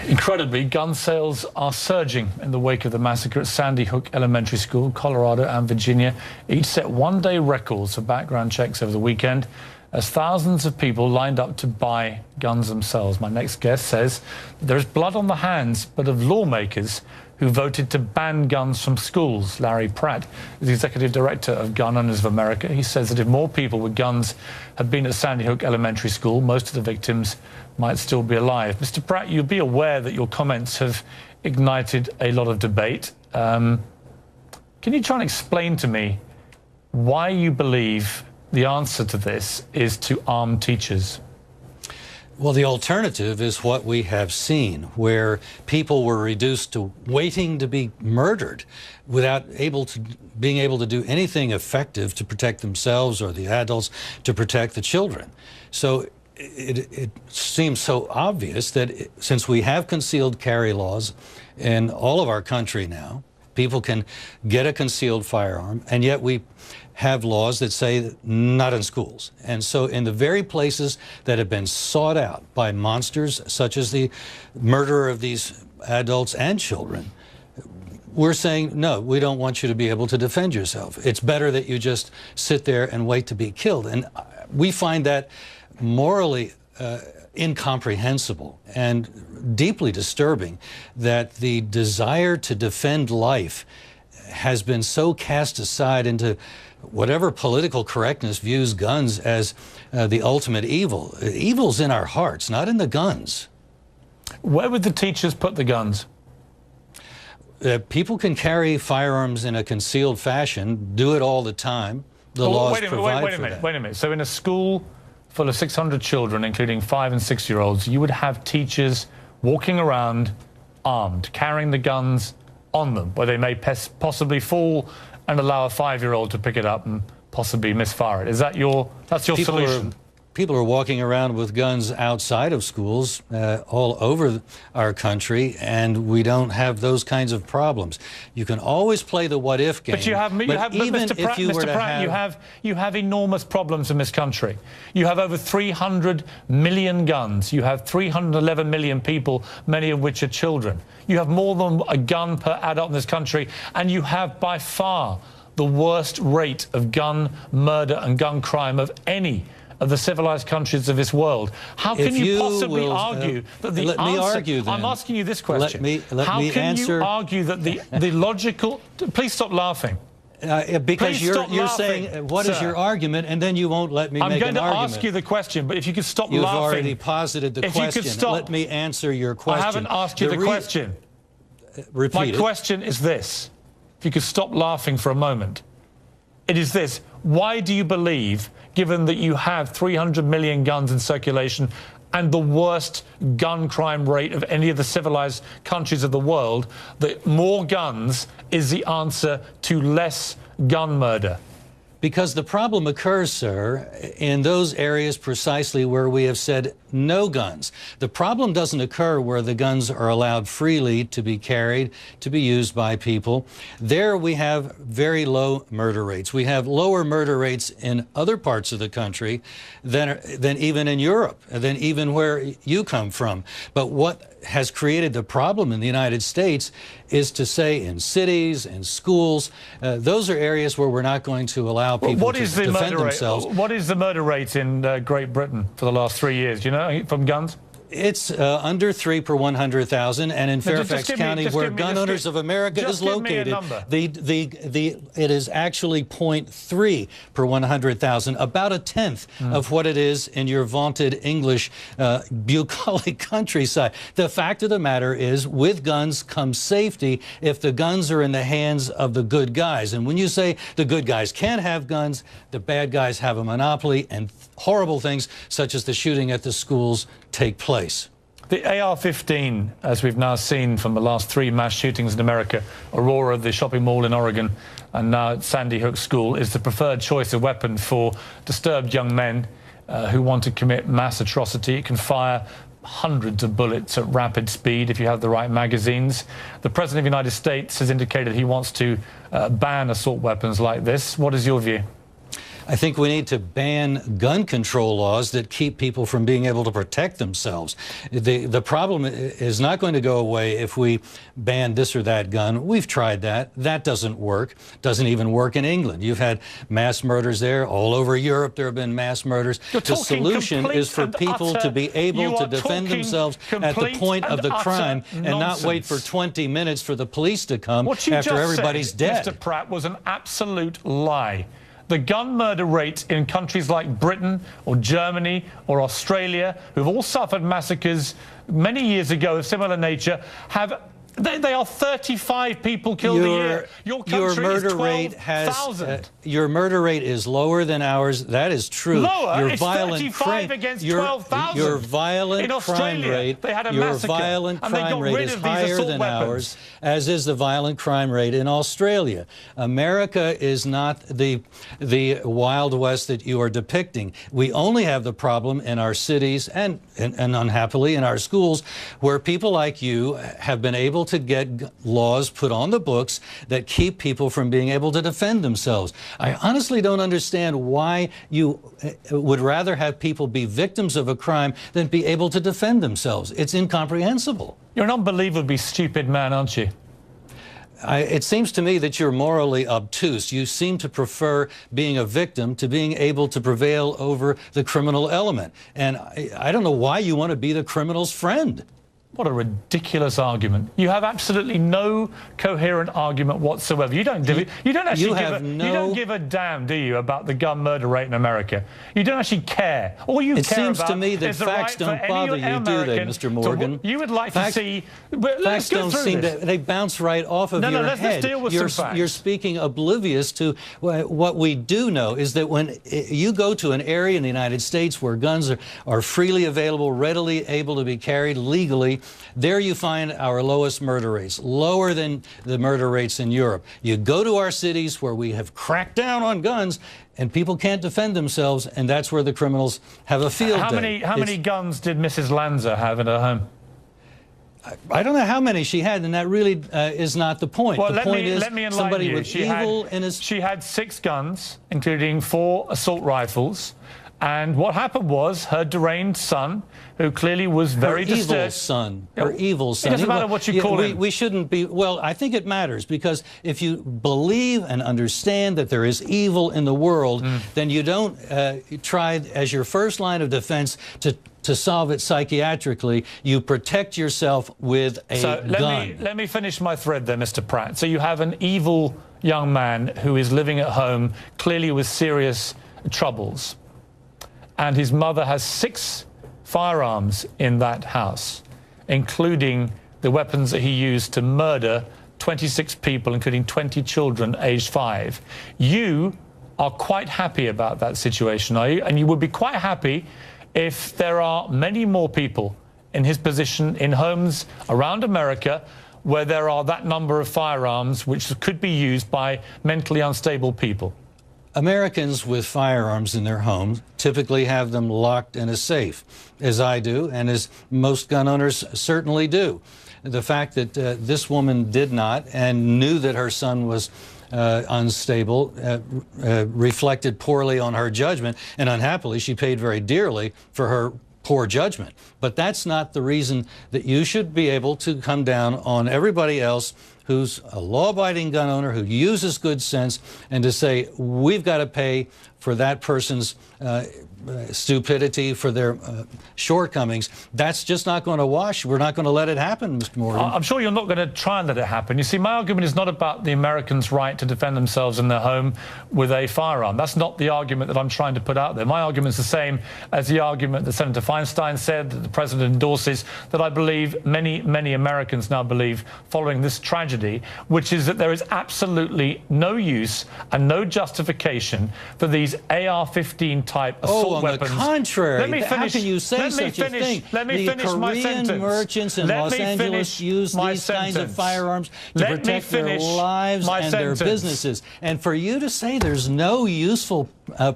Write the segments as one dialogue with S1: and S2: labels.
S1: Incredibly, gun sales are surging in the wake of the massacre at Sandy Hook Elementary School. Colorado and Virginia each set one-day records for background checks over the weekend as thousands of people lined up to buy guns themselves. My next guest says there is blood on the hands, but of lawmakers who voted to ban guns from schools. Larry Pratt is the executive director of Gun Owners of America. He says that if more people with guns had been at Sandy Hook Elementary School, most of the victims might still be alive. Mr. Pratt, you'll be aware that your comments have ignited a lot of debate. Can you try and explain to me why you believe the answer to this is to arm teachers?
S2: Well, the alternative is what we have seen, where people were reduced to waiting to be murdered without being able to do anything effective to protect themselves or the adults to protect the children. So it seems so obvious that since we have concealed carry laws in all of our country now, people can get a concealed firearm, and yet we have laws that say not in schools. And so in the very places that have been sought out by monsters, such as the murder of these adults and children, we're saying, no, we don't want you to be able to defend yourself. It's better that you just sit there and wait to be killed. And we find that morally incomprehensible and deeply disturbing, that the desire to defend life has been so cast aside into whatever political correctness views guns as the ultimate evil. Evil's in our hearts, not in the guns.
S1: Where would the teachers put the guns?
S2: People can carry firearms in a concealed fashion, do it all the time. The laws provide for that.
S1: Wait a minute. So in a school full of 600 children, including 5- and 6-year-olds, you would have teachers walking around armed, carrying the guns on them, where they may possibly fall and allow a 5-year-old to pick it up and possibly misfire it. Is that that's your solution?
S2: People are walking around with guns outside of schools all over our country, and we don't have those kinds of problems. You can always play the what-if game.
S1: But Mr. Pratt, you have enormous problems in this country. You have over 300 million guns. You have 311 million people, many of which are children. You have more than a gun per adult in this country, and you have by far the worst rate of gun murder and gun crime of any of the civilized countries of this world. How can you possibly argue that the answer... I'm asking you this question. How can you argue that the logical... Please stop laughing.
S2: Because you're saying, what is your argument, and then you won't let me make an argument.
S1: I'm going to ask you the question, but if you could stop laughing...
S2: You've already posited the question. Let me answer your question.
S1: I haven't asked you the question.
S2: Repeat it.
S1: My question is this. If you could stop laughing for a moment. It is this. Why do you believe, given that you have 300 million guns in circulation and the worst gun crime rate of any of the civilized countries of the world, that more guns is the answer to less gun murder?
S2: Because the problem occurs, sir, in those areas precisely where we have said no guns. The problem doesn't occur where the guns are allowed freely to be carried, to be used by people. There we have very low murder rates. We have lower murder rates in other parts of the country than even in Europe, than even where you come from. But what has created the problem in the United States is to say in cities, in schools, those are areas where we're not going to allow people to defend themselves.
S1: What is the murder rate in Great Britain for the last 3 years? Do you know, from guns?
S2: It's under 3 per 100,000, and in Fairfax County, where Gun Owners of America is located, it is actually 0.3 per 100,000, about a tenth of what it is in your vaunted English bucolic countryside. The fact of the matter is, with guns comes safety if the guns are in the hands of the good guys. And when you say the good guys can't have guns, the bad guys have a monopoly, and horrible things such as the shooting at the schools take place.
S1: The AR-15, as we've now seen from the last 3 mass shootings in America, Aurora, the shopping mall in Oregon, and now at Sandy Hook School, is the preferred choice of weapon for disturbed young men who want to commit mass atrocity. It can fire hundreds of bullets at rapid speed if you have the right magazines. The President of the United States has indicated he wants to ban assault weapons like this. What is your view?
S2: I think we need to ban gun control laws that keep people from being able to protect themselves. The problem is not going to go away if we ban this or that gun. We've tried that. That doesn't work. Doesn't even work in England. You've had mass murders there. All over Europe there have been mass murders. The solution is for people to be able to defend themselves at the point of the crime and not wait for 20 minutes for the police to come after everybody's dead.
S1: Mr. Pratt, was an absolute lie. The gun murder rate in countries like Britain or Germany or Australia, who've all suffered massacres many years ago of similar nature, they are 35 people killed a year. Your country is 12,000.
S2: Your murder rate is lower than ours. That is true.
S1: Lower? It's 35 against 12,000.
S2: Your violent crime rate, is higher than ours, as is the violent crime rate in Australia. America is not the Wild West that you are depicting. We only have the problem in our cities and unhappily in our schools, where people like you have been able to get laws put on the books that keep people from being able to defend themselves. I honestly don't understand why you would rather have people be victims of a crime than be able to defend themselves. It's incomprehensible.
S1: You're an unbelievably stupid man, aren't you?
S2: It seems to me that you're morally obtuse. You seem to prefer being a victim to being able to prevail over the criminal element. And I don't know why you want to be the criminal's friend.
S1: What a ridiculous argument. You have absolutely no coherent argument whatsoever. You don't actually you don't give a damn, do you, about the gun murder rate in America? You don't actually care. All you care about
S2: is the right. It seems to me that facts don't bother you, do they, Mr. Morgan?
S1: You would like to see...
S2: Facts don't seem to... They bounce right off of your head.
S1: Let's deal with some facts.
S2: You're speaking oblivious to what we do know, is that when you go to an area in the United States where guns are freely available, readily able to be carried legally, there you find our lowest murder rates, lower than the murder rates in Europe. You go to our cities where we have cracked down on guns and people can't defend themselves, and that's where the criminals have a field day.
S1: How many guns did Mrs. Lanza have in her home?
S2: I don't know how many she had, and that really is not the point.
S1: Well,
S2: the point is
S1: let me
S2: somebody with evil in his...
S1: She had 6 guns, including 4 assault rifles. And what happened was her deranged son, who clearly was very disturbed.
S2: Her evil son.
S1: It doesn't matter what you call him.
S2: We shouldn't be... Well, I think it matters, because if you believe and understand that there is evil in the world, then you don't try as your first line of defense to solve it psychiatrically. You protect yourself with a gun.
S1: Let me finish my thread there, Mr. Pratt. So you have an evil young man who is living at home, clearly with serious troubles. And his mother has 6 firearms in that house, including the weapons that he used to murder 26 people, including 20 children aged 5. You are quite happy about that situation, are you? And you would be quite happy if there are many more people in his position in homes around America where there are that number of firearms which could be used by mentally unstable people.
S2: Americans with firearms in their homes typically have them locked in a safe, as I do, and as most gun owners certainly do. The fact that this woman did not and knew that her son was unstable reflected poorly on her judgment, and unhappily she paid very dearly for her poor judgment. But that's not the reason that you should be able to come down on everybody else who's a law-abiding gun owner, who uses good sense, and to say, we've got to pay for that person's stupidity, for their shortcomings. That's just not going to wash. We're not going to let it happen, Mr. Morgan.
S1: I'm sure you're not going to try and let it happen. You see, my argument is not about the Americans' right to defend themselves in their home with a firearm. That's not the argument that I'm trying to put out there. My argument is the same as the argument that Senator Feinstein said, that the president endorses, that I believe many, many Americans now believe following this tragedy, which is that there is absolutely no use and no justification for these AR-15 type assault weapons.
S2: On the contrary,
S1: let me finish.
S2: How can you say such a thing?
S1: Let me finish my sentence.
S2: The Korean merchants in Los Angeles use these kinds of firearms to protect their lives and their businesses. And for you to say there's no useful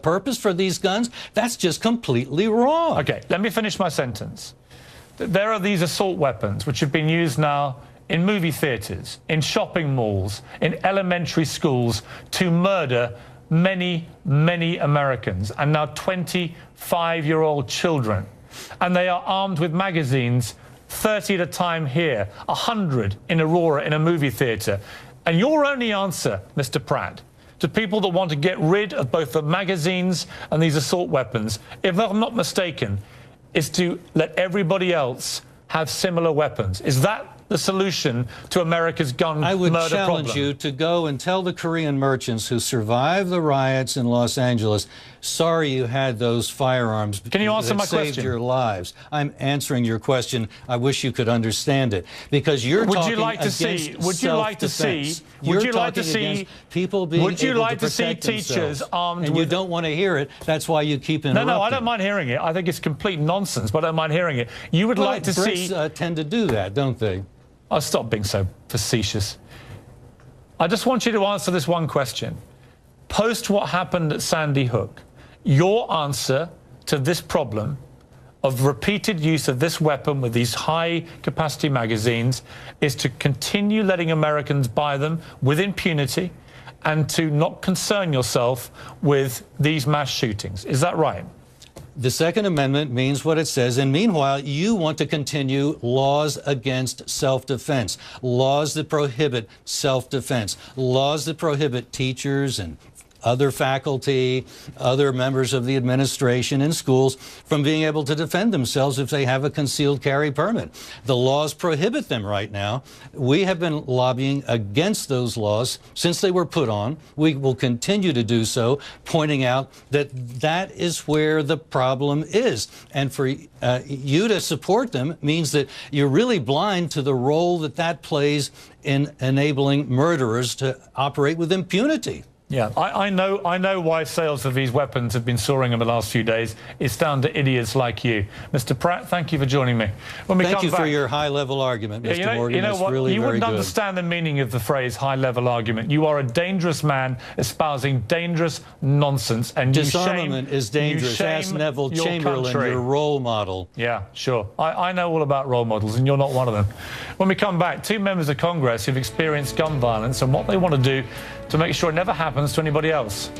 S2: purpose for these guns, that's just completely wrong.
S1: Okay, let me finish my sentence. There are these assault weapons which have been used now in movie theaters, in shopping malls, in elementary schools to murder many, many Americans, and now 25-year-old children. And they are armed with magazines, 30 at a time here, 100 in Aurora in a movie theatre. And your only answer, Mr. Pratt, to people that want to get rid of both the magazines and these assault weapons, if I'm not mistaken, is to let everybody else have similar weapons. Is that the solution to America's gun murder problem?
S2: I would challenge you to go and tell the Korean merchants who survived the riots in Los Angeles, sorry you had those firearms.
S1: Can you answer my question?
S2: Saved your lives. I'm answering your question. I wish you could understand it, because you're talking against self-defense.
S1: Would you like to see
S2: people being able to protect
S1: teachers armed
S2: and
S1: with...
S2: you don't want to hear it. That's why you keep interrupting.
S1: No, I don't mind hearing it. I think it's complete nonsense, but I don't mind hearing it. You would like to see...
S2: Brits tend to do that, don't they?
S1: I'll stop being so facetious. I just want you to answer this one question. Post what happened at Sandy Hook, your answer to this problem of repeated use of this weapon with these high-capacity magazines is to continue letting Americans buy them with impunity and to not concern yourself with these mass shootings. Is that right?
S2: The Second Amendment means what it says, and meanwhile, you want to continue laws against self-defense, laws that prohibit self-defense, laws that prohibit teachers and other faculty, other members of the administration in schools from being able to defend themselves if they have a concealed carry permit. The laws prohibit them right now. We have been lobbying against those laws since they were put on. We will continue to do so, pointing out that that is where the problem is. And for you to support them means that you're really blind to the role that that plays in enabling murderers to operate with impunity.
S1: Yeah, I know why sales of these weapons have been soaring in the last few days. It's down to idiots like you. Mr. Pratt, thank you for joining me.
S2: Thank you for your high-level argument, Mr. Morgan.
S1: You know what?
S2: Really
S1: you wouldn't
S2: very good.
S1: understand the meaning of the phrase high-level argument. You are a dangerous man espousing dangerous nonsense, and
S2: disarmament is dangerous. Ask Neville Chamberlain, your role model.
S1: Yeah, sure. I know all about role models, and you're not one of them. When we come back, two members of Congress who've experienced gun violence and what they want to do to make sure it never happens to anybody else.